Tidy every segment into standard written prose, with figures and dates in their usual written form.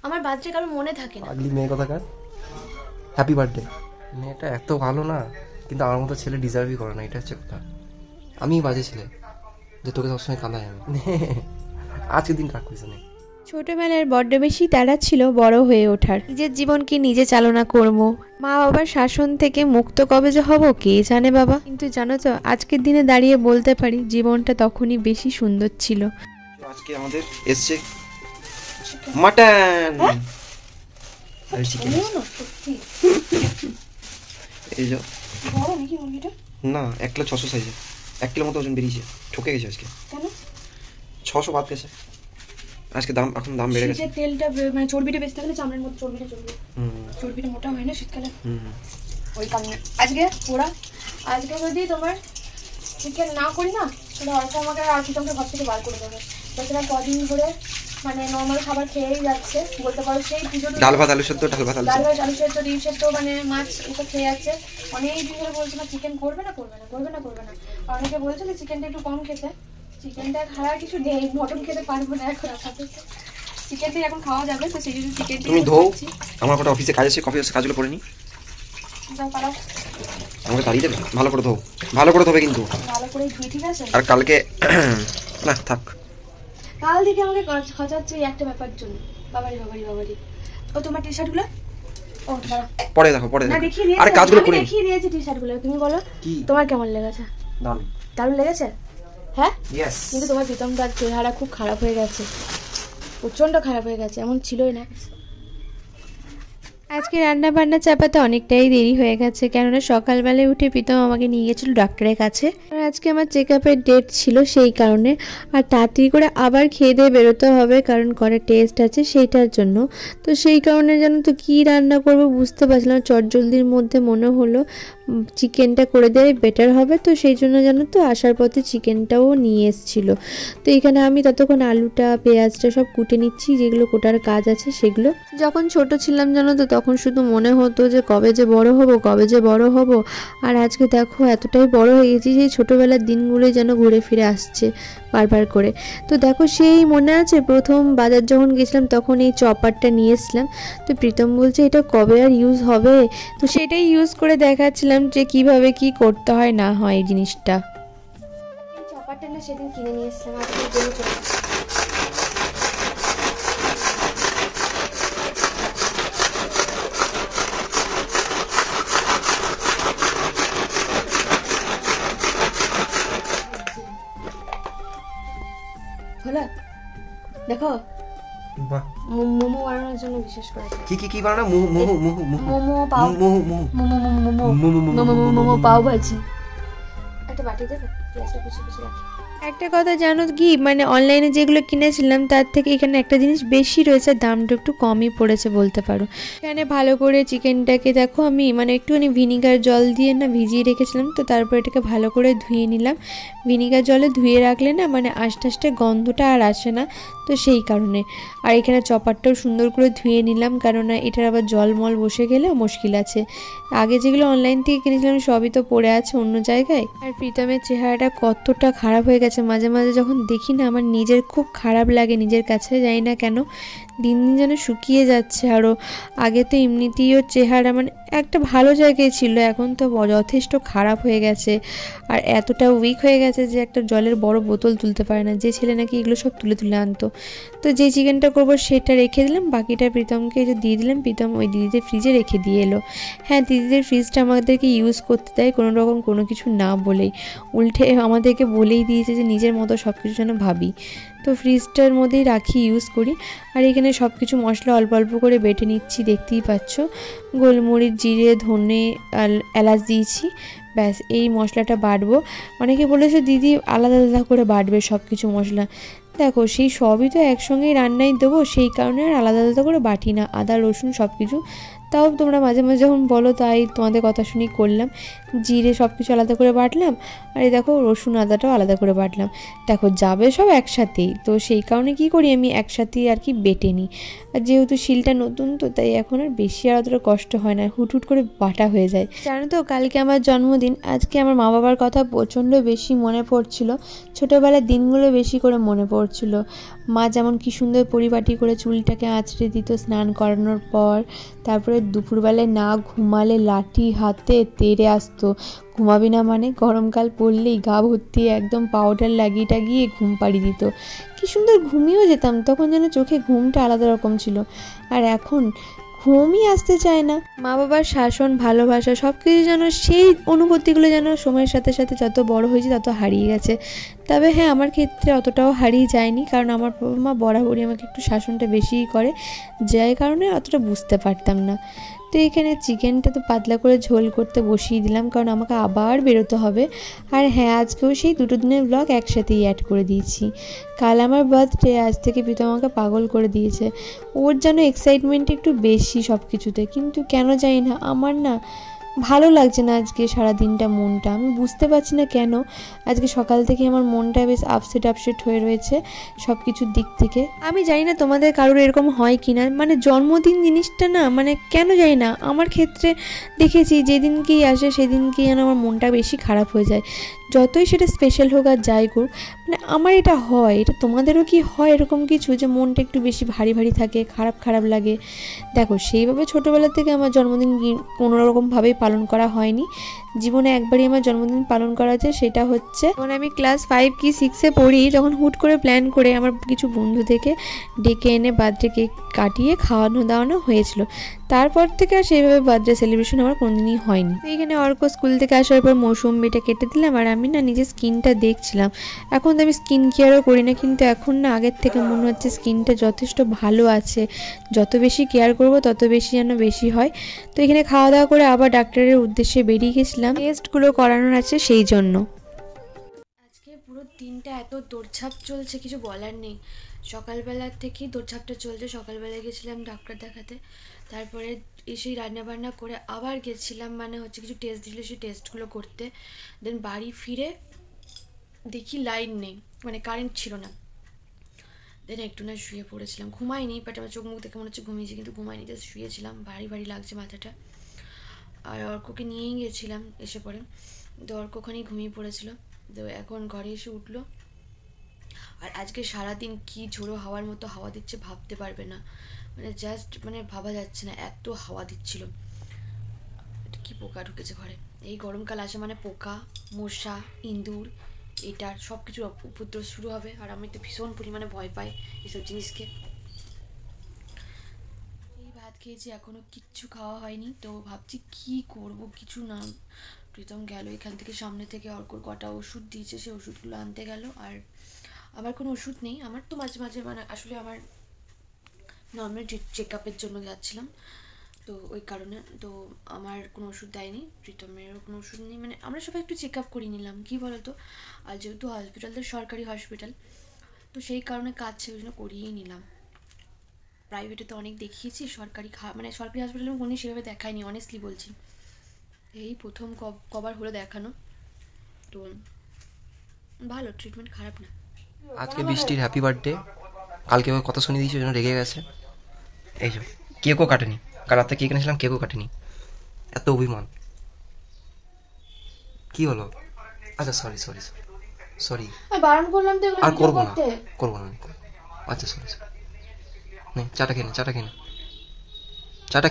আমার বার্থডে কারোর মনে থাকে না। আগলি মেয়ে কথাকার, হ্যাপি বার্থডে। মেয়েটা এত ভালো না, কিন্তু আমার মতো ছেলে ডিজার্ভই করে না, এটা হচ্ছে কথা। আমি বাজে ছেলে যে তোকে সবসময় কাঁদাই আমি। আজকের দিন রাগ করিস না। ছোটবেলার বড্ড বেশি তাড়া ছিল বড় হয়ে ওঠার, নিজের জীবনকে নিজে চালনা করব, মা বাবার শাসন থেকে মুক্ত কবে যে হব কে জানে বাবা। কিন্তু জানো তো, আজকের দিনে দাঁড়িয়ে বলতে পারি জীবনটা তখনই বেশি সুন্দর ছিল। আজকে আমাদের এসছে মাটন আর চিকেন। এই যে না 1 কিলো 600 সাইজে, 1 কিলো মতো ওজন বেরিয়েছে। ঠকে গেছে আজকে। কেন? 600 বাদ গেছে আজকে। দাম এখন দাম বেড়ে গেছে। তেলটা মানে চর্বিটা বেশি থাকলে চামড়ার মতো চর্বিটা মোটা হয় না শীতকালে। ওই কারণে আজকে যদি তোমার চিকেন না করি না, তাহলে অল্প আমাকে আর চিকেনটা ঘর থেকে বার করে দেবে। তাছাড়া কদিন ধরে মানে নর্মাল খাবার খেয়েই যাচ্ছে বলতে পারো। সেই পুজো ডাল ভাত আলু সেদ্ধ, ডাল ভাত আলু সেদ্ধ, ডিম সেদ্ধ, মানে মাছ ওটা খেয়ে যাচ্ছে। অনেক দিন ধরে বলছে না চিকেন করবে না। অনেকে বলছে যে চিকেনটা একটু কম খেতে। চিকেনটা খাওয়ার কিছু নেই, মটন খেতে পারবো না এখন আপাতত। চিকেনটা এখন খাওয়া যাবে, তো সেই জন্য চিকেনটা তুমি ধো। আমার কটা অফিসে কাজ আছে, কাজগুলো করে নি। আমাকে তাড়িয়ে দেবে? ভালো করে ধো, ভালো করে ধোবে কিন্তু ভালো করে ধুই, ঠিক আছে? আর কালকে না থাক, কাল থেকে আমাকে খচাচ্ছে একটা ব্যাপার জন্য। বাবারি। ও তোমার টি শার্টগুলো পরে দেখো। আরে কাজগুলো করে দেখিয়ে দিয়েছি টি শার্টগুলো। তুমি বলো তোমার কেমন লেগেছে? দারুণ লেগেছে। হ্যাঁ, কিন্তু তোমার প্রীতমদার চেহারা খুব খারাপ হয়ে গেছে, প্রচন্ড খারাপ হয়ে গেছে, এমন ছিলই না। আজকে রান্না বান্না চাপাতে অনেকটাই দেরি হয়ে গেছে, কেননা সকালবেলায় উঠে প্রীতম আমাকে নিয়ে গেছিল ডাক্তারের কাছে। আর আজকে আমার চেক আপের ডেট ছিল, সেই কারণে। আর তাড়াতাড়ি করে আবার খেয়ে দিয়ে বেরোতে হবে, কারণ ঘরে টেস্ট আছে সেইটার জন্য। তো সেই কারণে জানো তো কী রান্না করব বুঝতে পারছিলাম। চটজলদির মধ্যে মনে হলো চিকেনটা করে দেওয়াই বেটার হবে। তো সেই জন্য জানো তো আসার পথে চিকেনটাও নিয়ে এসেছিলো। তো এখানে আমি ততক্ষণ আলুটা পেঁয়াজটা সব কুটে নিচ্ছি, যেগুলো কোটার কাজ আছে সেগুলো। যখন ছোট ছিলাম জানো তো, তখন শুধু মনে হতো যে কবে যে বড় হব। আর আজকে দেখো এতটাই বড় হয়ে গেছি, সেই ছোটোবেলার দিনগুলোই যেন ঘুরে ফিরে আসছে বারবার করে। তো দেখো সেই মনে আছে প্রথম বাজার যখন গেছিলাম তখন এই চপারটা নিয়ে এসেছিলাম। তো প্রীতম বলছে এটা কবে আর ইউজ হবে, তো সেটাই ইউজ করে দেখাচ্ছিলাম যে কিভাবে কি করতে হয় না হয় এই জিনিসটা। এই চপারটা না সেদিন কিনে নিয়ে এসেছিলাম, আজকে জন্য চলে হলো। দেখো মোমো বানানোর জন্য বিশেষ করে কি বানানো? মোমো পাও ভাজি। একটা বাটি দেবে, পেঁয়াজটা কুচি রাখি। একটা কথা জানো কি, মানে অনলাইনে যেগুলো কিনেছিলাম তার থেকে এখানে একটা জিনিস বেশি রয়েছে, দামটা একটু কমই পড়েছে বলতে পারো। এখানে ভালো করে চিকেনটাকে দেখো আমি মানে একটুখানি ভিনিগার জল দিয়ে না ভিজিয়ে রেখেছিলাম। তো তারপর এটাকে ভালো করে ধুয়ে নিলাম। ভিনিগার জলে ধুয়ে রাখলে না মানে আস্তে আস্তে গন্ধটা আর আসে না, তো সেই কারণে। আর এখানে চপারটাও সুন্দর করে ধুয়ে নিলাম, কেননা এটার আবার জলমল বসে গেলে মুশকিল আছে। আগে যেগুলো অনলাইন থেকে কিনেছিলাম সবই তো পড়ে আছে অন্য জায়গায়। আর প্রীতমের চেহারাটা কতটা খারাপ হয়ে গেছে, মাঝে মাঝে যখন দেখি না আমার নিজের খুব খারাপ লাগে নিজের কাছে, জানি না কেন। দিন দিন যেন শুকিয়ে যাচ্ছে আরও। আগে তো এমনিতেই ওর চেহারা মানে একটা ভালো জায়গায় ছিল, এখন তো যথেষ্ট খারাপ হয়ে গেছে। আর এতটা উইক হয়ে গেছে যে একটা জলের বড় বোতল তুলতে পারে না। যে ছেলে নাকি এগুলো সব তুলে আনতো। তো যে চিকেনটা করবো সেটা রেখে দিলাম, বাকিটা প্রীতমকে যে দিয়ে দিলাম। প্রীতম ওই দিদিদের ফ্রিজে রেখে দিয়ে এলো। হ্যাঁ, দিদিদের ফ্রিজটা আমাদেরকে ইউজ করতে দেয় কোনো রকম কোনো কিছু না বলেই, উল্টে আমাদেরকে বলেই দিয়েছে যে নিজের মতো সব কিছু যেন ভাবি। তো ফ্রিজটার মধ্যেই রাখি, ইউজ করি। আর এখানে সব কিছু মশলা অল্প অল্প করে বেটে নিচ্ছি, দেখতেই পাচ্ছ। গোলমরিচ, জিরে, ধনে, এলাচ দিয়েছি, ব্যাস এই মশলাটা বাটবো। অনেকে বলেছে দিদি আলাদা আলাদা করে বাটবে সব কিছু মশলা। দেখো সেই সবই তো একসঙ্গেই রান্নায় দেবো, সেই কারণে আর আলাদা আলাদা করে বাটি না, আদা রসুন সব কিছু। তাও তোমরা মাঝে মাঝে যখন বলো তাই তোমাদের কথা শুনেই করলাম। জিরে সব কিছু আলাদা করে বাটলাম, আর এই দেখো রসুন আদাটাও আলাদা করে বাটলাম। দেখো যাবে সব একসাথেই, তো সেই কারণে কি করি আমি একসাথেই আর কি বেটে নিই। আর যেহেতু শিলটা নতুন তো তাই এখন আর বেশি আর অতটা কষ্ট হয় না, হুট করে বাটা হয়ে যায়। জানো তো কালকে আমার জন্মদিন। জন্মদিন, আজকে আমার মা বাবার কথা প্রচণ্ড বেশি মনে পড়ছিল। ছোটোবেলার দিনগুলো বেশি করে মনে পড়ছিল। মা যেমন কী সুন্দর পরিপাটি করে চুলটাকে আঁচড়ে দিত স্নান করানোর পর, তারপরে দুপুরবেলায় না ঘুমালে লাঠি হাতে তেড়ে আসতো। ঘুমাবি না মানে গরমকাল পড়লেই গা ভর্তি একদম পাউডার লাগিয়ে টাগিয়ে ঘুম পাড়িয়ে দিত। কী সুন্দর ঘুমিয়েও যেতাম, তখন যেন চোখে ঘুমটা আলাদা রকম ছিল। আর এখন ঘুমই আসতে চায় না। মা বাবার শাসন, ভালোবাসা সব কিছু যেন, সেই অনুভূতিগুলো যেন সময়ের সাথে সাথে যত বড় হয়েছে তত হারিয়ে গেছে। তবে হ্যাঁ, আমার ক্ষেত্রে অতটাও হারিয়ে যায়নি, কারণ আমার বাবা মা বরাবরই আমাকে একটু শাসনটা বেশিই করে, যার কারণে অতটা বুঝতে পারতাম না। তো এখানে চিকেনটা তো পাতলা করে ঝোল করতে বসিয়ে দিলাম, কারণ আমাকে আবার বেরোতে হবে। আর হ্যাঁ, আজকেও সেই 2 দিনের ব্লগ একসাথেই অ্যাড করে দিয়েছি। কাল আমার বার্থডে, আজ থেকে প্রীতম আমাকে পাগল করে দিয়েছে। ওর যেন এক্সাইটমেন্ট একটু বেশি সব কিছুতে, কিন্তু কেন জানি না আমার না ভালো লাগছে না আজকে সারা দিনটা। মনটা আমি বুঝতে পারছি না কেন আজকে সকাল থেকে আমার মনটা বেশ আপসেট হয়ে রয়েছে সব কিছুর দিক থেকে। আমি জানি না তোমাদের কারোর এরকম হয় কি না, মানে জন্মদিন জিনিসটা না, মানে কেন জানি না আমার ক্ষেত্রে দেখেছি যেদিনকেই আসে সেদিনকেই যেন আমার মনটা বেশি খারাপ হয়ে যায়, যতই সেটা স্পেশাল হোক আর যাই হোক। মানে আমার এটা হয়, এটা তোমাদেরও কি হয় এরকম কিছু, যে মনটা একটু বেশি ভারী থাকে, খারাপ লাগে? দেখো, সেইভাবে ছোটোবেলা থেকে আমার জন্মদিন কোনোরকমভাবেই পালন করা হয়নি। জীবনে একবারই আমার জন্মদিন পালন করা হয়েছে, সেটা হচ্ছে যখন আমি ক্লাস 5 কি 6-এ পড়ি, যখন হুট করে প্ল্যান করে আমার কিছু বন্ধু থেকে ডেকে এনে বার্থডে কেক কাটিয়ে খাওয়ানো দাওয়ানো হয়েছিল। তারপর থেকে আর সেইভাবে বার্থডে সেলিব্রেশন আমার কোনোদিনই হয়নি। এইখানে অর্ক স্কুল থেকে আসার পর মৌসুম্বিটা কেটে দিলাম, আর আমি না নিজের স্কিনটা দেখছিলাম। এখন তো আমি স্কিন কেয়ারও করি না, কিন্তু এখন না আগের থেকে মনে হচ্ছে স্কিনটা যথেষ্ট ভালো আছে। যত বেশি কেয়ার করব তত বেশি যেন বেশি হয়। তো এখানে খাওয়া দাওয়া করে আবার ডাক্তারের উদ্দেশ্যে বেরিয়ে গেছিলাম, টেস্টগুলো করানোর আছে সেই জন্য। আজকে পুরো দিনটা এত দৌড়ঝাঁপ চলছে, কিছু বলার নেই। সকালবেলার থেকেই দৌড়ঝাঁপটা চলছে। সকালবেলায় গেছিলাম ডাক্তার দেখাতে, তারপরে এসেই রান্নাবান্না করে আবার গেছিলাম, মানে হচ্ছে কিছু টেস্ট দিলে সেই টেস্টগুলো করতে। দেন বাড়ি ফিরে দেখি লাইন নেই, মানে কারেন্ট ছিল না। দেন একটু না শুয়ে পড়েছিলাম, ঘুমাইনি, বাট আমার চোখ মুখ দেখে মনে হচ্ছে ঘুমিয়েছি, কিন্তু ঘুমাইনি, জাস্ট শুয়েছিলাম। ভারী লাগছে মাথাটা। আর অর্ককে নিয়েই গেছিলাম এসে পরে, তো অর্ক ওখানেই ঘুমিয়ে পড়েছিল। তো এখন ঘরে এসে উঠলো। আর আজকে সারাদিন কি ঝোড়ো হাওয়ার মতো হাওয়া দিচ্ছে ভাবতে পারবে না, মানে জাস্ট মানে ভাবা যাচ্ছে না, এত হাওয়া দিচ্ছিল। কি পোকা ঢুকেছে ঘরে! এই গরমকাল আসে মানে পোকা, মশা, ইঁদুর, এটার সব কিছুর উপদ্রব শুরু হবে। আর আমি তো ভীষণ পরিমাণে ভয় পাই এসব জিনিসকে। এই ভাত খেয়েছি, এখনো কিচ্ছু খাওয়া হয়নি, তো ভাবছি কি করব, কিছু না। প্রীতম গেল এখান থেকে, সামনে থেকে অর্কর কটা ওষুধ দিয়েছে, সেই ওষুধগুলো আনতে গেল। আর আমার কোনো ওষুধ নেই, আমার তো মাঝে মাঝে মানে আসলে আমার নর্মাল চেক আপের জন্য যাচ্ছিলাম, তো ওই কারণে তো আমার কোনো ওষুধ দেয়নি, প্রীতমেরও কোনো ওষুধ নেই। মানে আমরা সবাই একটু চেক আপ করিয়ে নিলাম, কী বলো তো। আর যেহেতু হসপিটালটা সরকারি হসপিটাল, তো সেই কারণে কাজ সেই জন্য করিয়েই নিলাম। প্রাইভেটে তো অনেক দেখিয়েছি, সরকারি মানে সরকারি হসপিটালে আমি কোনো সেভাবে দেখাইনি, অনেস্টলি বলছি। এই প্রথম কবার হলো দেখানো, তো ভালো ট্রিটমেন্ট, খারাপ না। আজকে বৃষ্টির হ্যাপি বার্থডে। কালকে ওই কথা শুনে দিয়েছি, ওই জন্য রেগে গেছে। এই যে কেকও কাটেনি, কাল রাতে কেক এনেছিলাম, কেকও কাটেনি, এত অভিমান। কি হলো? আচ্ছা সরি বারণ করলাম তো আর করবো না। আচ্ছা সরি নে, চাটা খেয়ে নে, চাটা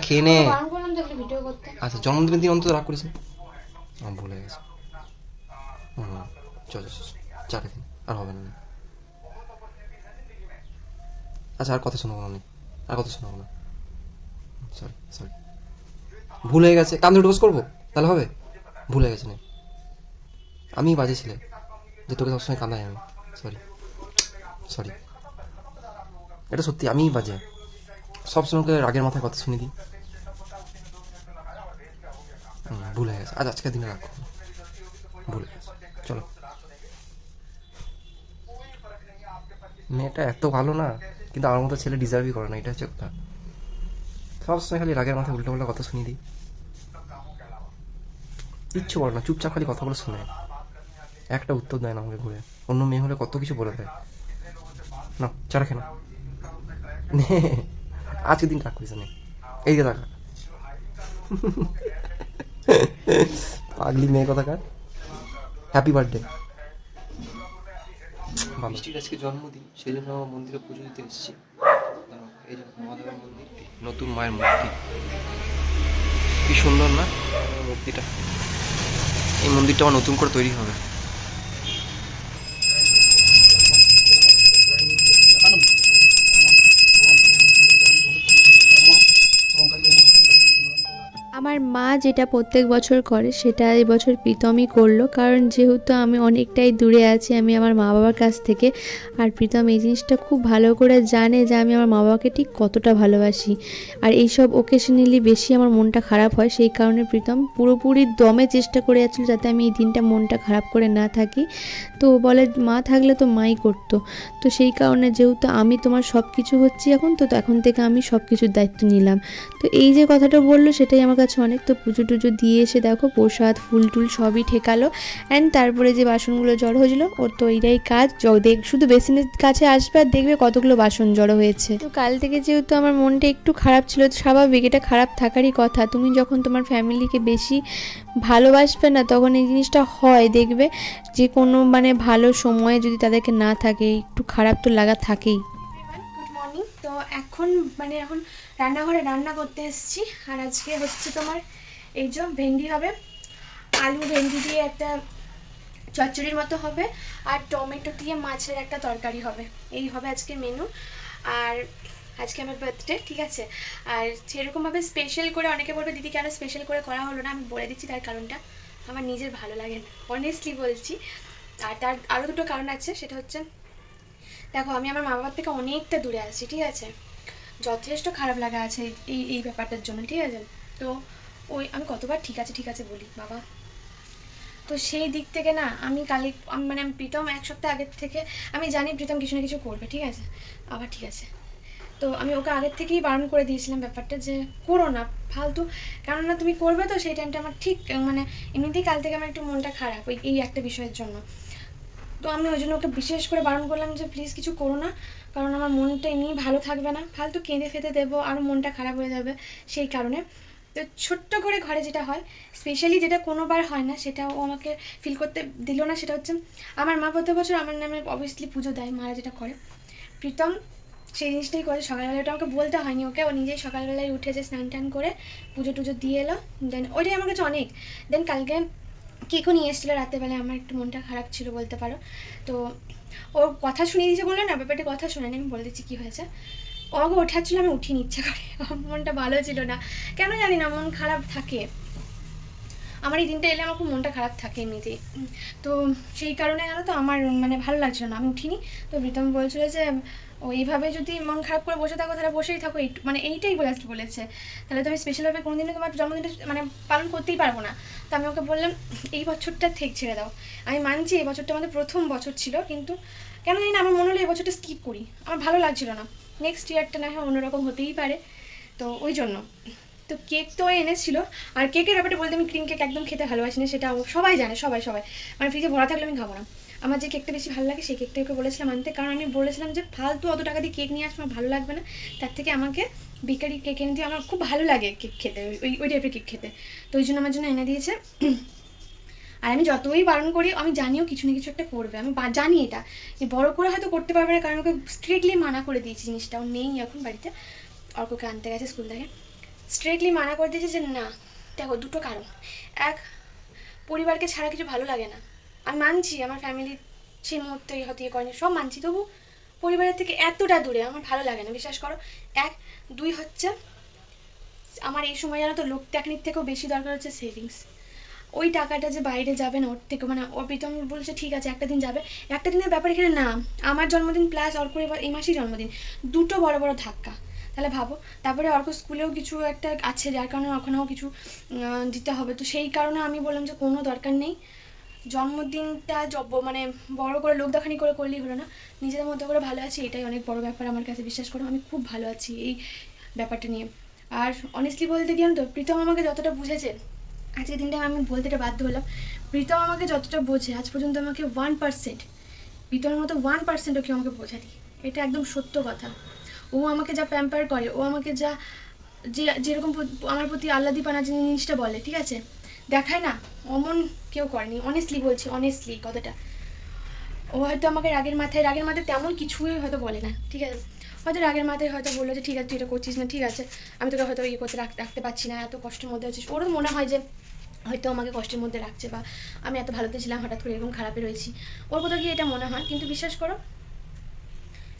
খেয়ে নে। বারণ করলাম তো ভিডিও করতে। আচ্ছা, জন্মদিনের দিন অন্তত রাগ করিস না, আমার ভুলে গেছে। চল চাটা খেয়ে আর হবে না। আচ্ছা, আর কথা শোনাবো না, সরি ভুল হয়ে গেছে। কান ধরে ডোজ করবো তাহলে হবে? ভুল হয়ে গেছে। না, আমি বাজে ছেলে যে তোকে সবসময় কাঁদাই আমি। সরি, এটা সত্যি, আমিই বাজে। সবসময় রাগের মাথায় কথা শুনে দিই। ভুল হয়ে গেছে, আজকের দিনে রাখো, ভুল হয়ে গেছে। চলো। মেয়েটা এত ভালো না, কিন্তু আমার মতো ছেলে ডিজার্ভই করে না, এটা হচ্ছে কথা। সবসময় খালি রাগের মাথায় উল্টো কথা শুনিয়ে দিই, কিচ্ছু বলে না, চুপচাপ খালি কথাগুলো শুনে, একটা উত্তর দেয় না আমাকে ঘুরে। অন্য মেয়ে হলে কত কিছু বলে দেয়। না, চারা খেয়ে না, আজকের দিন রাগ করিস না, এই দেখা পাগলি মেয়ে কথাকার। Happy birthday. মিষ্টির আজকে জন্মদিন, সেই জন্য মন্দিরে পুজো দিতে এসেছি। এই যে মহাদেবের মন্দির, নতুন মায়ের মূর্তি, কি সুন্দর না মূর্তিটা। এই মন্দিরটা আমার নতুন করে তৈরি হবে। আমার মা যেটা প্রত্যেক বছর করে সেটা এই বছর প্রীতমই করলো, কারণ যেহেতু আমি অনেকটাই দূরে আছি আমি আমার মা বাবার কাছ থেকে, আর প্রীতম এই জিনিসটা খুব ভালো করে জানে যে আমি আমার মা বাবাকে ঠিক কতটা ভালোবাসি। আর এইসব ওকেশনালি বেশি আমার মনটা খারাপ হয়, সেই কারণে প্রীতম পুরোপুরি দমে চেষ্টা করে যাচ্ছিলো যাতে আমি এই দিনটা মনটা খারাপ করে না থাকি। তো বলে মা থাকলে তো মাই করতো, তো সেই কারণে যেহেতু আমি তোমার সব কিছু হচ্ছি এখন, তো এখন থেকে আমি সব কিছুর দায়িত্ব নিলাম। তো এই যে কথাটা বললো সেটাই আমার কাছে অনেক। তো পুজো টুজো দিয়ে এসে দেখো প্রসাদ ফুল টুল সবই ঠেকালো, অ্যান্ড তারপরে যে বাসনগুলো জড়ো হয়েছিল ওর তো এইটাই কাজ, শুধু বেসিনের কাছে আসবে আর দেখবে কতগুলো বাসন জড়ো হয়েছে। তো কাল থেকে যেহেতু আমার মনটা একটু খারাপ ছিল, স্বাভাবিক, এটা খারাপ থাকারই কথা। তুমি যখন তোমার ফ্যামিলিকে বেশি ভালোবাসবে না তখন এই জিনিসটা হয়, দেখবে যে কোনো মানে ভালো সময়ে যদি তাদেরকে না থাকে একটু খারাপ তো লাগা থাকেই। Good morning. তো এখন রান্নাঘরে রান্না করতে এসেছি, আর আজকে হচ্ছে তোমার এই যে ভেন্ডি হবে, আলু ভেন্ডি দিয়ে একটা চচ্চড়ির মতো হবে, আর টমেটো দিয়ে মাছের একটা তরকারি হবে। এই হবে আজকের মেনু। আর আজকে আমার বার্থডে, ঠিক আছে। আর সেরকমভাবে স্পেশাল করে, অনেকে বলবে দিদি কেন স্পেশাল করে করা হলো না, আমি বলে দিচ্ছি তার কারণটা। আমার নিজের ভালো লাগে না, অনেস্টলি বলছি। আর তার আরও দুটো কারণ আছে, সেটা হচ্ছে দেখো আমি আমার মা বাবার থেকে অনেকটা দূরে আছি, ঠিক আছে, যথেষ্ট খারাপ লাগা আছে এই ব্যাপারটার জন্য, ঠিক আছে। তো আমি কতবার ঠিক আছে বলি বাবা। তো সেই দিক থেকে না আমি আমি প্রীতম এক সপ্তাহ আগের থেকে আমি জানি প্রীতম কিছু না কিছু করবে, ঠিক আছে, আবার ঠিক আছে। তো আমি ওকে আগের থেকেই বারণ করে দিয়েছিলাম ব্যাপারটা যে করো না ফালতু, কেননা তুমি করবে তো সেই টাইমটা আমার ঠিক এমনিতেই কাল থেকে আমার একটু মনটা খারাপ এই একটা বিষয়ের জন্য। তো আমি ওই জন্য ওকে বিশেষ করে বারণ করলাম যে প্লিজ কিছু করো না, কারণ আমার মনটা এমনি ভালো থাকবে না, ফালতু কেঁদে ফেতে দেবো, আরও মনটা খারাপ হয়ে যাবে সেই কারণে। তো ছোট্ট করে ঘরে যেটা হয়, স্পেশালি যেটা কোনোবার হয় না, সেটা ও আমাকে ফিল করতে দিল না। সেটা হচ্ছে আমার মা প্রত্যেক বছর আমার নামে অবভিয়াসলি পুজো দেয়, মারা যেটা করে, প্রীতম সেই জিনিসটাই করে। সকালবেলা ওটা আমাকে বলতে হয়নি ওকে, ও নিজেই সকালবেলায় উঠেছে, স্নান টান করে পুজো টুজো দিয়ে এলো, দেন ওইটাই আমার কাছে অনেক। দেন কালকে কেকও নিয়ে এসেছিলো রাত্রেবেলায়, আমার একটু মনটা খারাপ ছিল বলতে পারো। তো ওর কথা শুনিয়ে দিয়েছে বললো না, ব্যাপারটা কথা শোনেনি, আমি বলে দিচ্ছি কী হয়েছে। ও আমাকে ওঠাচ্ছিলো, আমি উঠিয়ে ইচ্ছা করে, আমার মনটা ভালো ছিল না, কেন জানি না মন খারাপ থাকে আমার এই দিনটা এলে, আমার খুব মনটা খারাপ থাকে এমনিতেই। তো সেই কারণে জানো তো আমার ভালো লাগছিল না, আমি উঠিনি। তো প্রীতম বলছিল যে ও এইভাবে যদি মন খারাপ করে বসে থাকো তাহলে বসেই থাকো, এইটাই বলেছে, তাহলে তো আমি স্পেশালভাবে কোনোদিনও তোমার জন্মদিনটা পালন করতেই পারবো না। তো আমি ওকে বললাম এই বছরটা থেকে ছেড়ে দাও, আমি মানছি এই বছরটা আমাদের প্রথম বছর ছিল, কিন্তু কেন জানি না আমার মনে হলো এই বছরটা স্কিপ করি, আমার ভালো লাগছিল না, নেক্সট ইয়ারটা না হয় অন্যরকম হতেই পারে। তো ওই জন্য তো কেক তো এনেছিল, আর কেকের ব্যাপারটা বলতে আমি ক্রিম কেক একদম খেতে ভালোবাসি না, সেটা সবাই জানে, সবাই ফ্রিজে ভরা থাকলে আমি খাবো না। আমার যে কেকটা বেশি ভালো লাগে সেই কেকটা ওকে বলেছিলাম আনতে, কারণ আমি বলেছিলাম যে ফালতু অত টাকা দিয়ে কেক নিয়ে আসবো, আমার ভালো লাগবে না, তার থেকে আমাকে বেকারি কেক এনে দিয়ে, আমার খুব ভালো লাগে কেক খেতে, ওই টাইপের কেক খেতে। তো ওই জন্য আমার জন্য এনে দিয়েছে। আর আমি যতই বারণ করি, আমি জানিও কিছু না কিছু একটা করবে, আমি জানি এটা যে বড় করে হয়তো করতে পারবে না, কারণ ওকে স্ট্রিক্টলি মানা করে দিয়েছি জিনিসটা, ও নেই এখন বাড়িতে, অর্ককে আনতে গেছে স্কুল থেকে, স্ট্রিক্টলি মানা করে দিয়েছে যে না। দেখো দুটো কারণ, এক, পরিবারকে ছাড়া কিছু ভালো লাগে না, আমি মানছি আমার ফ্যামিলি সেই মুহূর্তে হয়তো ইয়ে করেনি, সব মানছি, তবু পরিবারের থেকে এতটা দূরে আমার ভালো লাগে না, বিশ্বাস করো। এক, দুই হচ্ছে আমার এই সময় জানো তো লোক টেকনিক থেকেও বেশি দরকার হচ্ছে সেভিংস। ওই টাকাটা যে বাইরে যাবে না ওর থেকে, ওর প্রীতম বলছে ঠিক আছে একটা দিন যাবে, একটা দিনের ব্যাপার এখানে না, আমার জন্মদিন প্লাস অর্কর এই মাসেই জন্মদিন, দুটো বড় বড় ধাক্কা, তাহলে ভাবো। তারপরে অর্ক স্কুলেও কিছু একটা আছে যার কারণে ওখানেও কিছু দিতে হবে, তো সেই কারণে আমি বললাম যে কোনো দরকার নেই, জন্মদিনটা বড় করে লোক দেখানি করে করলেই হলো না, নিজেদের মতো করে ভালো আছি, এটাই অনেক বড় ব্যাপার আমার কাছে, বিশ্বাস করো আমি খুব ভালো আছি এই ব্যাপারটা নিয়ে। আর অনেস্টলি বলতে গিয়ে তো প্রীতম আমাকে যতটা বুঝেছে, আজকের দিনটা আমি বলতে এটা বাধ্য হলাম, প্রীতম আমাকে যতটা বোঝে আজ পর্যন্ত আমাকে 1%, প্রীতমের মতো 1% ওকে আমাকে বোঝানি, এটা একদম সত্য কথা। ও আমাকে যা প্যাম্পার করে, ও আমাকে যেরকম আমার প্রতি আহ্লাদিপানা যে জিনিসটা বলে, ঠিক আছে, দেখায় না, অমন কেউ করেনি। অনেস্টলি বলছি, অনেস্টলি কথাটা। ও হয়তো আমাকে রাগের মাথায় তেমন কিছুই হয়তো বলে না, ঠিক আছে, হয়তো রাগের মাথায় হয়তো বললো যে ঠিক আছে তুই এটা করছিস না, ঠিক আছে আমি তোকে হয়তো ইয়ে করতে রাখতে পারছি না, এত কষ্টের মধ্যে আছিস। ওরও মনে হয় যে হয়তো আমাকে কষ্টের মধ্যে রাখছে, বা আমি এত ভালোতে ছিলাম হঠাৎ করে এরকম খারাপে রয়েছি, ওর কোথাও গিয়ে এটা মনে হয়। কিন্তু বিশ্বাস করো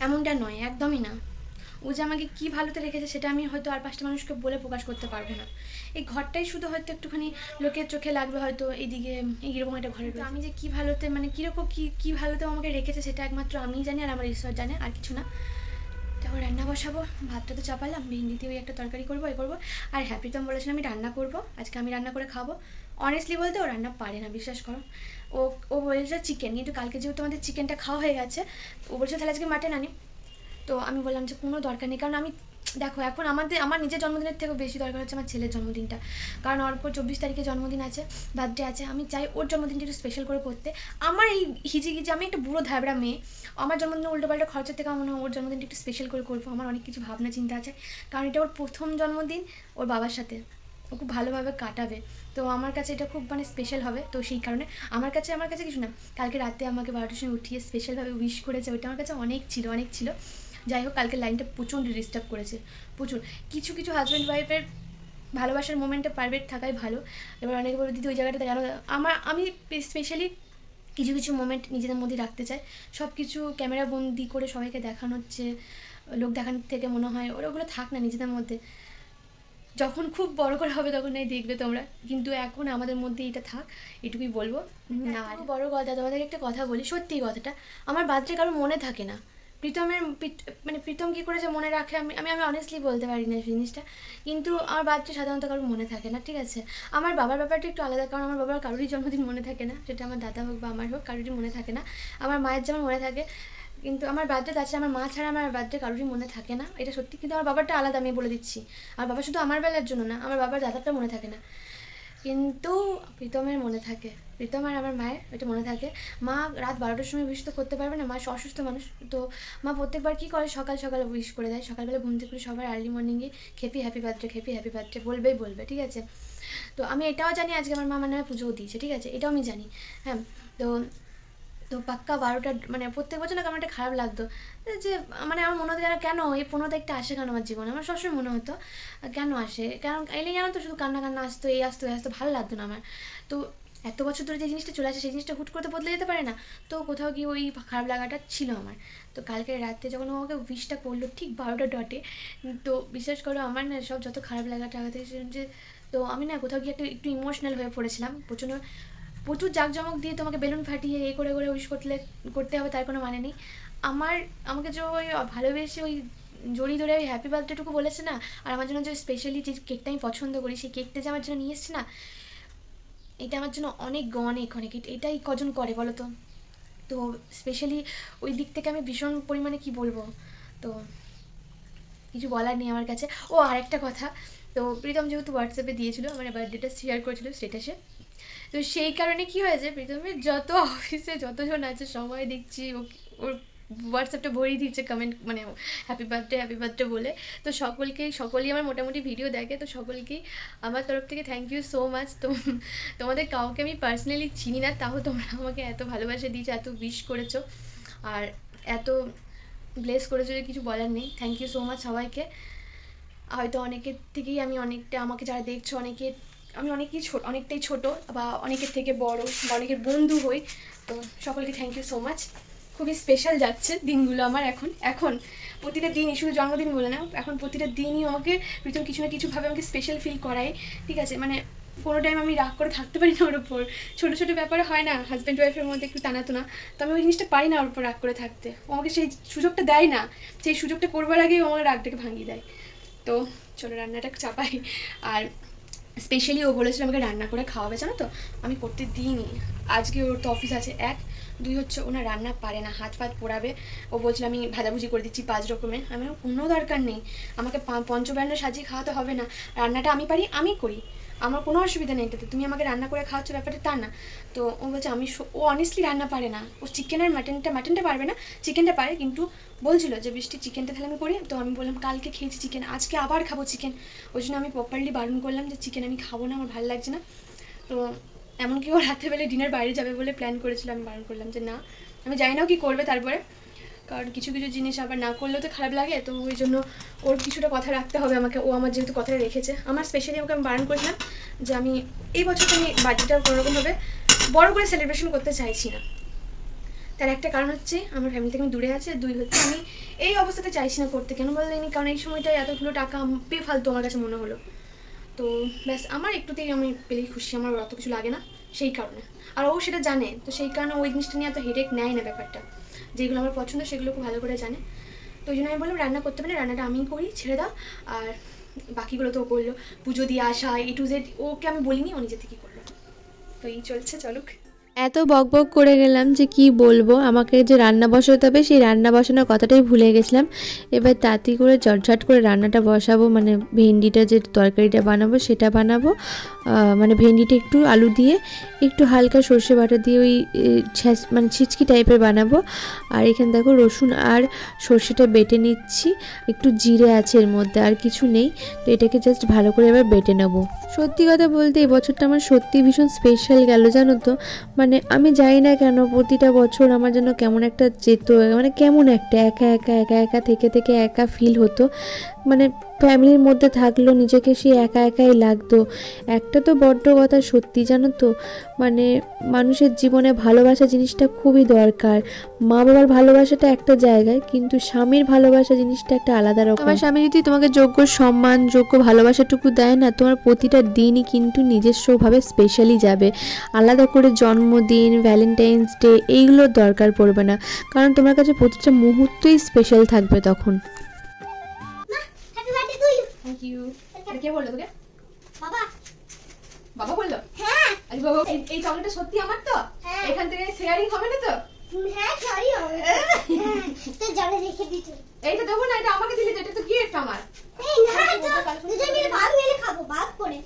এমনটা নয়, একদমই না। ও যে আমাকে কী ভালোতে রেখেছে সেটা আমি হয়তো আর 5টা মানুষকে বলে প্রকাশ করতে পারবো না। এই ঘরটাই শুধু হয়তো একটুখানি লোকের চোখে লাগবে হয়তো এইদিকে এইরকম একটা ঘরে, আমি যে কী ভালোতে মানে কীরকম কী ভালোতে আমাকে রেখেছে সেটা একমাত্র আমিই জানি আর আমার ঈশ্বর জানে, আর কিছু না। তারপর রান্না বসাবো, ভাতটা তো চাপালাম, ভেন্ডি দিয়ে ওই একটা তরকারি করবো, এ করবো। আর হ্যাপি তো বলেছিলাম আমি রান্না করবো, আজকে আমি রান্না করে খাবো। অনেস্টলি বলতে ও রান্না পারে না, বিশ্বাস করো। ও বলেছে চিকেন, কিন্তু কালকে যেহেতু আমাদের চিকেনটা খাওয়া হয়ে গেছে, ও বলছে তাহলে আজকে মাটন আনি। তো আমি বললাম যে কোনো দরকার নেই, কারণ আমি দেখো এখন আমার নিজের জন্মদিনের থেকেও বেশি দরকার হচ্ছে আমার ছেলের জন্মদিনটা, কারণ ওর 24 তারিখে জন্মদিন আছে, বার্থডে আছে। আমি চাই ওর জন্মদিনটা একটু স্পেশাল করে করতে। আমার এই হিজিগিজি, আমি একটা বুড়ো ধ্যাবড়া মেয়ে, আমার জন্মদিনে উল্টোপাল্টা খরচের থেকে আমার মনে হয় ওর জন্মদিনটা একটু স্পেশাল করে করবো। আমার অনেক কিছু ভাবনা চিন্তা আছে, কারণ এটা ওর প্রথম জন্মদিন ওর বাবার সাথে, ও খুব ভালোভাবে কাটাবে। তো আমার কাছে এটা খুব মানে স্পেশাল হবে। তো সেই কারণে আমার কাছে কিছু না, কালকে রাতে আমাকে 12টার সময় উঠিয়ে স্পেশালভাবে উইশ করেছে, ওইটা আমার কাছে অনেক ছিল। যাই হোক, কালকে লাইনটা প্রচণ্ড ডিস্টার্ব করেছে, প্রচুর। কিছু হাজব্যান্ড ওয়াইফের ভালোবাসার মোমেন্টে প্রাইভেট থাকাই ভালো। এবার অনেকে বলবে দিদি ওই জায়গাটা কেন, আমি স্পেশালি কিছু মোমেন্ট নিজেদের মধ্যে রাখতে চাই। সব কিছু ক্যামেরা বন্দি করে সবাইকে দেখানো হচ্ছে, লোক দেখানোর থেকে মনে হয় ওগুলো থাক না নিজেদের মধ্যে। যখন খুব বড় করে হবে তখন এই দেখবে তোমরা, কিন্তু এখন আমাদের মধ্যে এটা থাক, এটুকুই বলবো। না আর বড় কথা, তোমাদেরকে একটা কথা বলি, সত্যি কথাটা, আমার বার্থডে কারোর মনে থাকে না। প্রীতম কী করে যে মনে রাখে আমি অনেস্টলি বলতে পারি না জিনিসটা, কিন্তু আমার বার্থডে সাধারণত কারোর মনে থাকে না, ঠিক আছে। আমার বাবার ব্যাপারটা একটু আলাদা, কারণ আমার বাবার কারোরই জন্মদিন মনে থাকে না, সেটা আমার দাদা হোক বা আমার হোক, কারোরই মনে থাকে না। আমার মায়ের যেমন মনে থাকে, কিন্তু আমার বার্থডে আছে, আমার মা ছাড়া আমার বার্থডে কারোরই মনে থাকে না, এটা সত্যি। কিন্তু আমার বাবারটা আলাদা, আমি বলে দিচ্ছি। আমার বাবা শুধু আমার বেলার জন্য না, আমার বাবার দাদারটা মনে থাকে না, কিন্তু প্রীতমের মনে থাকে। প্রীতম আর আমার মায়ের ওইটা মনে থাকে। মা রাত 12টার সময় উইশ তো করতে পারবে না, মা অসুস্থ মানুষ। তো মা প্রত্যেকবার কী করে, সকালে উইশ করে দেয়, সকালবেলা ঘুম থেকে সবার আর্লি মর্নিংয়ে হ্যাপি বার্থডে বলবে, ঠিক আছে। তো আমি এটাও জানি আজকে আমার মা মানে পুজোও দিয়েছে, ঠিক আছে, এটাও আমি জানি। হ্যাঁ, তো পাক্কা 12টা, মানে প্রত্যেক বছর না কেমন একটা খারাপ লাগতো, যে মানে আমার মনে হতো যেন কেন এই 15 তারিখটা আসে কেন আমার জীবনে, আমার সবসময় মনে হতো কেন আসে, কারণ এলে জানো তো শুধু কান্না আসতো, এই আসতো ভালো লাগতো না আমার। তো এত বছর ধরে যে জিনিসটা চলে আসে সেই জিনিসটা হুট করে বদলে যেতে পারে না, তো কোথাও গিয়ে ওই খারাপ লাগাটা ছিল আমার। তো কালকে রাতে যখন ও আমাকে উইশটা করলো ঠিক 12টা ডটে, তো বিশ্বাস করো আমার না সব যত খারাপ লাগাটা আগাতে যে, তো আমি না কোথাও গিয়ে একটু ইমোশনাল হয়ে পড়েছিলাম। প্রচুর জাঁকজমক দিয়ে তোমাকে বেলুন ফাটিয়ে এই করে উইশ করতে হবে তার কোনো মানে নেই। আমাকে যে ওই ভালোবেসে ওই জড়িয়ে ধরে ওই হ্যাপি বার্থডেটুকু বলেছে না, আর আমার জন্য যে স্পেশালি যে কেকটা আমি পছন্দ করি সেই কেকটা যে আমার জন্য নিয়ে এসছে না, এটা আমার জন্য অনেক এটাই কজন করে বলো তো। তো স্পেশালি ওই দিক থেকে আমি ভীষণ পরিমাণে কি বলবো, তো কিছু বলার নেই আমার কাছে। ও আর একটা কথা, তো প্রীতম যেহেতু হোয়াটসঅ্যাপে দিয়েছিল আমার বার্থডেটা শেয়ার করেছিল স্টেটাসে, তো সেই কারণে কি হয়েছে, প্রীতমের যত অফিসে যতজন আছে সবাই দেখছি ওর হোয়াটসঅ্যাপটা ভরিয়ে দিচ্ছে কমেন্ট, মানে হ্যাপি বার্থডে বলে। তো সকলেই আমার মোটামুটি ভিডিও দেখে, তো সকলকেই আমার তরফ থেকে থ্যাংক ইউ সো মাচ। তো তোমাদের কাউকে আমি পার্সোনালি চিনি না, তাও তোমরা আমাকে এত ভালোবাসা দিয়েছো, এত উইশ করেছো, আর এত ব্লেস করেছো যে কিছু বলার নেই। থ্যাংক ইউ সো মাচ সবাইকে। হয়তো অনেকের থেকেই আমি অনেকটা, আমাকে যারা দেখছো আমি অনেকটাই ছোট বা অনেকের থেকে বড় বা অনেকের বন্ধু হই, তো সকলকে থ্যাংক ইউ সো মাচ। খুবই স্পেশাল যাচ্ছে দিনগুলো আমার এখন প্রতিটা দিনই, শুধু জন্মদিন বলে না, এখন প্রতিটা দিনই আমাকে প্রীতম কিছু না কিছুভাবে আমাকে স্পেশাল ফিল করায়, ঠিক আছে। মানে কোনো টাইম আমি রাগ করে থাকতে পারি না ওর ওপর, ছোটো ব্যাপারে হয় না হাজব্যান্ড ওয়াইফের মধ্যে একটু টানাতো না, তো আমি ওই জিনিসটা পারি না ওর উপর রাগ করে থাকতে। ও আমাকে সেই সুযোগটা দেয় না, সেই সুযোগটা করবার আগেই ও আমার রাগটাকে ভাঙিয়ে দেয়। তো চলো রান্নাটা চাপাই। আর স্পেশালি ও বলেছিল আমাকে রান্না করে খাওয়াবে, জানো তো আমি করতে দিইনি। আজকে ওর তো অফিস আছে, 1 2 হচ্ছে ওনার রান্না পারে না, হাত পোড়াবে। ও বলছিল আমি ভাজাভুজি করে দিচ্ছি 5 রকমের, আমি কোনো দরকার নেই, আমাকে পঞ্চব্যান্ন সাজিয়ে খাওয়াতে হবে না, রান্নাটা আমি পারি, আমি করি, আমার কোনো অসুবিধা নেই এটাতে, তুমি আমাকে রান্না করে খাওয়াচ্ছ ব্যাপারটা তা না। তো ও বলছে ও অনেস্টলি রান্না পারে না, ও চিকেন আর মাটনটা পারবে না, চিকেনটা পারে, কিন্তু বলছিল যে বৃষ্টি চিকেনটা তাহলে আমি করি। তো আমি বললাম কালকে খেয়েছি চিকেন, আজকে আবার খাবো চিকেন, ওই জন্য আমি প্রপারলি বারণ করলাম যে চিকেন আমি খাবো না, আমার ভালো লাগছে না। তো এমনকি ও রাত্রেবেলায় ডিনার বাইরে যাবে বলে প্ল্যান করেছিল, আমি বারণ করলাম যে না, আমি জানি না ও কী করবে তারপরে, কারণ কিছু কিছু জিনিস আবার না করলেও তো খারাপ লাগে, তো ওই জন্য ওর কিছুটা কথা রাখতে হবে আমাকে, ও আমার যেহেতু কথাটা রেখেছে। আমার স্পেশালি ওকে আমি বারণ করেছিলাম যে আমি এই বছরটা আমি বার্থডেটা কোনোরকমভাবে বড় করে সেলিব্রেশন করতে চাইছি না। তার একটা কারণ হচ্ছে আমার ফ্যামিলি থেকে আমি দূরে আছি, আর 2 হচ্ছে আমি এই অবস্থাতে চাইছি না করতে। কেন বললেনি, কারণ এই সময়টায় এতগুলো টাকা বেফালতু আমার কাছে মনে হলো। তো ব্যাস আমার একটুতেই আমি পেলেই খুশি, আমার অত কিছু লাগে না সেই কারণে। আর ও সেটা জানে, তো সেই কারণে ওই জিনিসটা নিয়ে এত হেডেক নেয় না ব্যাপারটা। যেগুলো আমার পছন্দ সেগুলো খুব ভালো করে জানে। তো ওই জন্য আমি বললাম রান্না করতে পারি, রান্নাটা আমিই করি, ছেড়ে দাও। আর বাকিগুলো তো ও করলো, পুজো দিয়ে আসা A to Z ওকে আমি বলিনি, ও নিজে থেকেই করলো। তো এই চলছে, চলুক। এত বকবক করে গেলাম যে কি বলবো, আমাকে যে রান্না বসাতে হবে সেই রান্না বসানোর কথাটাই ভুলে গেছিলাম। এবার তাড়াতাড়ি করে ঝটঝট করে রান্নাটা বসাবো, মানে ভেন্ডিটা যে তরকারিটা বানাবো সেটা বানাবো। মানে ভেন্ডিটা একটু আলু দিয়ে একটু হালকা সর্ষে বাটা দিয়ে ওই মানে ছিচকি টাইপের বানাবো। আর এখানে দেখো রসুন আর সর্ষেটা বেটে নিচ্ছি, একটু জিরে আছে এর মধ্যে, আর কিছু নেই। তো এটাকে জাস্ট ভালো করে এবার বেটে নেবো। সত্যি কথা বলতে এই বছরটা আমার সত্যি ভীষণ স্পেশাল গেল জানো তো। মানে আমি জানি না কেন প্রতিটা বছর আমার যেন কেমন একটা যেত, মানে কেমন একটা একা একা একা একা থেকে থেকে একা ফিল হতো। মানে ফ্যামিলির মধ্যে থাকলেও নিজেকে সেই একা একাই লাগতো। একটা তো বড্ড কথা সত্যি জানো তো, মানে মানুষের জীবনে ভালোবাসা জিনিসটা খুবই দরকার। মা বাবার ভালোবাসাটা একটা জায়গায়, কিন্তু স্বামীর ভালোবাসা জিনিসটা একটা আলাদা রকম। তোমার স্বামী যদি তোমাকে যোগ্য সম্মান, যোগ্য ভালোবাসাটুকু দেয় না, তোমার প্রতিটা দিনই কিন্তু নিজস্বভাবে স্পেশালি যাবে। আলাদা করে জন্মদিন, ভ্যালেন্টাইন্স ডে এইগুলোর দরকার পড়বে না, কারণ তোমার কাছে প্রতিটা মুহূর্তই স্পেশাল থাকবে তখন। Thank you. কে বললো তোকে? বাবা। বাবা বললো? হ্যাঁ। আরে বাবা, এই চকলেটটা সত্যি আমার তো? হ্যাঁ। এখান থেকে শেয়ারিং হবে না তো? হ্যাঁ সরি হবে। তো জলে রেখে দিতে। এইটা দেবো না, এটা আমাকে দিলি, এটা তো গিফট আমার। এই না তো দুজন মিলে ভাগ মিলে খাবো, ভাগ করে।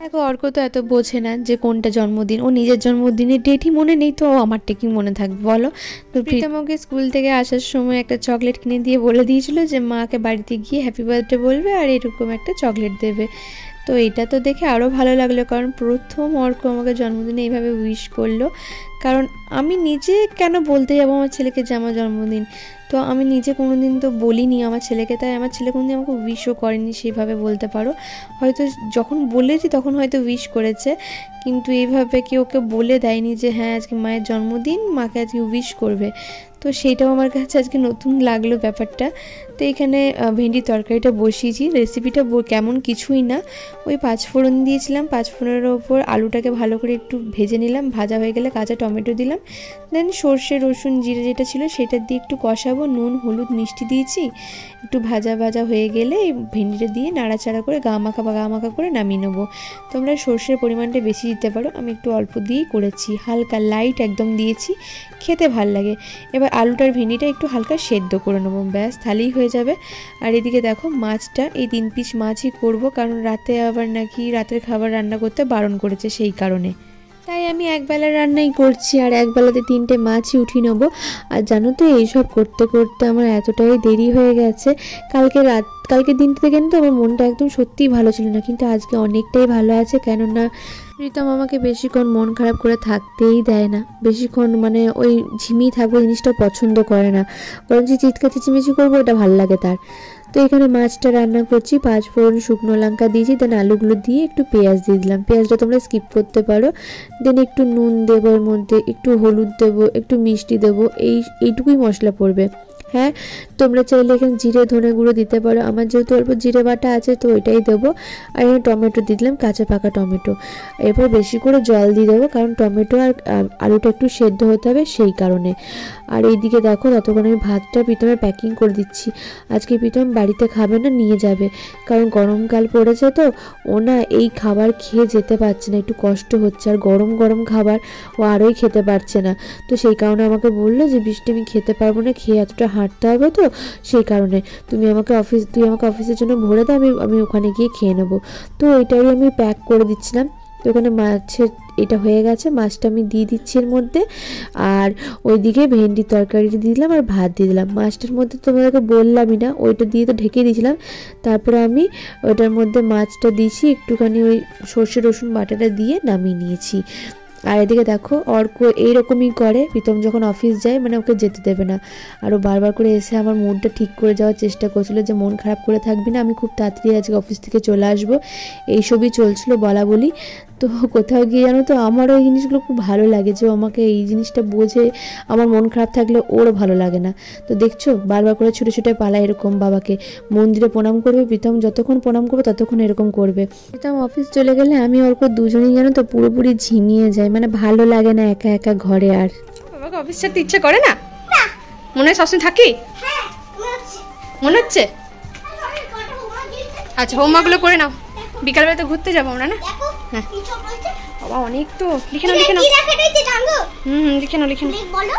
দেখো অর্ক তো এত বোঝে না যে কোনটা জন্মদিন, ও নিজের জন্মদিনের ডেটই মনে নেই, তো আমারটা কি মনে থাকবে বলো। তো প্রীতম ওকে স্কুল থেকে আসার সময় একটা চকলেট কিনে দিয়ে বলে দিয়েছিল যে মাকে বাড়িতে গিয়ে হ্যাপি বার্থডে বলবে আর এরকম একটা চকলেট দেবে। তো এটা তো দেখে আরও ভালো লাগলো, কারণ প্রথম অর্ক আমাকে জন্মদিনে এইভাবে উইশ করলো। কারণ আমি নিজে কেন বলতে যাবো আমার ছেলেকে যে আমার জন্মদিন, তো আমি নিজে কোনো দিন তো বলিনি আমার ছেলেকে, তাই আমার ছেলে কোনো দিন আমাকে উইশও করেনি সেইভাবে বলতে পারো। হয়তো যখন বলেছি তখন হয়তো উইশ করেছে, কিন্তু এইভাবে কি ওকে বলে দেয়নি যে হ্যাঁ আজকে মায়ের জন্মদিন, মাকে আজকে উইশ করবে। তো সেইটাও আমার কাছে আজকে নতুন লাগলো ব্যাপারটা। তো এখানে ভেন্ডির তরকারিটা বসিয়েছি, রেসিপিটা কেমন কিছুই না, ওই 5 ফোড়ন দিয়েছিলাম, 5 ফোড়নের ওপর আলুটাকে ভালো করে একটু ভেজে নিলাম, ভাজা হয়ে গেলে কাঁচা টমেটো দিলাম, দেন সর্ষে রসুন জিরে যেটা ছিল সেটা দিয়ে একটু কষাবো, নুন হলুদ মিষ্টি দিয়েছি, একটু ভাজা ভাজা হয়ে গেলে এই ভেন্ডিটা দিয়ে নাড়াচাড়া করে গা মাখা করে নামিয়ে নেবো। তোমরা সর্ষের পরিমাণটা বেশি দিতে পারো, আমি একটু অল্প দিয়েই করেছি, হালকা লাইট একদম দিয়েছি, খেতে ভাল লাগে। এবার আলুটার ভেন্ডিটা একটু হালকা সেদ্ধ করে নেবো, ব্যাস তাহলেই হয়ে যাবে। আর এদিকে দেখো মাছটা, এই 3 পিস মাছই করব, কারণ রাতে আবার নাকি রাতের খাবার রান্না করতে বারণ করেছে, সেই কারণে তাই আমি একবেলা রান্নাই করছি আর একবেলাতে 3টে মাছই উঠিয়ে নেবো। আর জানো তো এইসব করতে করতে আমার এতটাই দেরি হয়ে গেছে, কালকে দিনটা থেকে কিন্তু আমার মনটা একদম সত্যিই ভালো ছিল না, কিন্তু আজকে অনেকটাই ভালো আছে। কেননা প্রীতম আমাকে বেশিক্ষণ মন খারাপ করে থাকতেই দেয় না, বেশিক্ষণ মানে ওই ঝিমিয়ে থাকবো জিনিসটা পছন্দ করে না, বরং যে চিৎকার চেঁচিমেচি করবো ওটা ভালো লাগে তার। তো এখানে মাছটা রান্না করছি, 5 ফোড়ন শুকনো লঙ্কা দিয়েছি, দেন আলুগুলো দিয়ে একটু পেঁয়াজ দিয়ে দিলাম, পেঁয়াজটা তোমরা স্কিপ করতে পারো। দেন একটু নুন দেবো, এর মধ্যে একটু হলুদ দেবো, একটু মিষ্টি দেবো, এইটুকুই মশলা পড়বে। হ্যাঁ তোমরা চাইলে এখানে জিরে ধনে গুঁড়ো দিতে পারো, আমার যেহেতু অল্প জিরে বাটা আছে তো ওইটাই দেবো। আর এখানে টমেটো দিয়ে দিলাম, কাঁচা পাকা টমেটো। এরপর বেশি করে জল দিয়ে দেবো, কারণ টমেটো আর আলুটা একটু সেদ্ধ হতে হবে সেই কারণে। আর এইদিকে দেখো ততক্ষণ আমি ভাতটা প্রীতমের প্যাকিং করে দিচ্ছি। আজকে প্রীতম বাড়িতে খাবে না, নিয়ে যাবে, কারণ গরমকাল পড়েছে তো ও না এই খাবার খেয়ে যেতে পারছে না, একটু কষ্ট হচ্ছে, আর গরম গরম খাবার ও আরোই খেতে পারছে না। তো সেই কারণে আমাকে বললো যে বৃষ্টি আমি খেতে পারবো না, খেয়ে এতটা হাঁটতে হবে, তো সেই কারণে তুই আমাকে অফিসের জন্য ভরে দে, আমি ওখানে গিয়ে খেয়ে নেবো। তো ওইটাই আমি প্যাক করে দিচ্ছিলাম। তো ওখানে মাছের এটা হয়ে গেছে, মাছটা আমি দিয়ে দিচ্ছি এর মধ্যে। আর ওইদিকে ভেন্ডির তরকারিটা দিয়ে দিলাম আর ভাত দিয়ে দিলাম। মাছটার মধ্যে তোমাদেরকে বললামই না, ওইটা দিয়ে তো ঢেকে দিয়েছিলাম। তারপরে আমি ওইটার মধ্যে মাছটা দিয়েছি, একটুখানি ওই সর্ষে রসুন বাটাটা দিয়ে নামিয়ে নিয়েছি। আর এদিকে দেখো অর্ক এইরকমই করে, প্রীতম যখন অফিস যায় মানে ওকে যেতে দেবে না, আরও বারবার করে এসে আমার মুডটা ঠিক করে যাওয়ার চেষ্টা করছিল যে মন খারাপ করে থাকবি না, আমি খুব তাড়াতাড়ি আজকে অফিস থেকে চলে আসবো, এইসবই চলছিল বলা বলি। তো কোথাও গিয়ে জানো তো আমারও এই জিনিসগুলো খুব ভালো লাগে যে ও আমাকে এই জিনিসটা বোঝে, আমার মন খারাপ থাকলে ওরও ভালো লাগে না। তো দেখছো বারবার করে ছুটে ছুটে পালায় এরকম বাবাকে, মন্দিরে প্রণাম করবে প্রীতম, যতক্ষণ প্রণাম করবে ততক্ষণ এরকম করবে। প্রীতম অফিস চলে গেলে আমি অর্ক দুজনেই জানো তো পুরোপুরি ঝিমিয়ে যায়, মানে ভালো লাগে না একা একা ঘরে। আর বাবাকে অফিস ছাড়তে ইচ্ছে করে না? মনে হয় সবসময় থাকি? হ্যাঁ মনে হচ্ছে। মনে হচ্ছে? আমি কটা হোমওয়ার্ক দিয়েছি আচ্ছা হোমওয়ার্কগুলো করে নাও, বিকালবেলা তো ঘুরতে যাবো আমরা না? দেখো হ্যাঁ। কি সব রয়েছে। বাবা অনেক তো, লিখে নাও লিখে নাও। কি রাখা রয়েছে জানো? লিখে নাও লিখে নাও। লিখ বলো।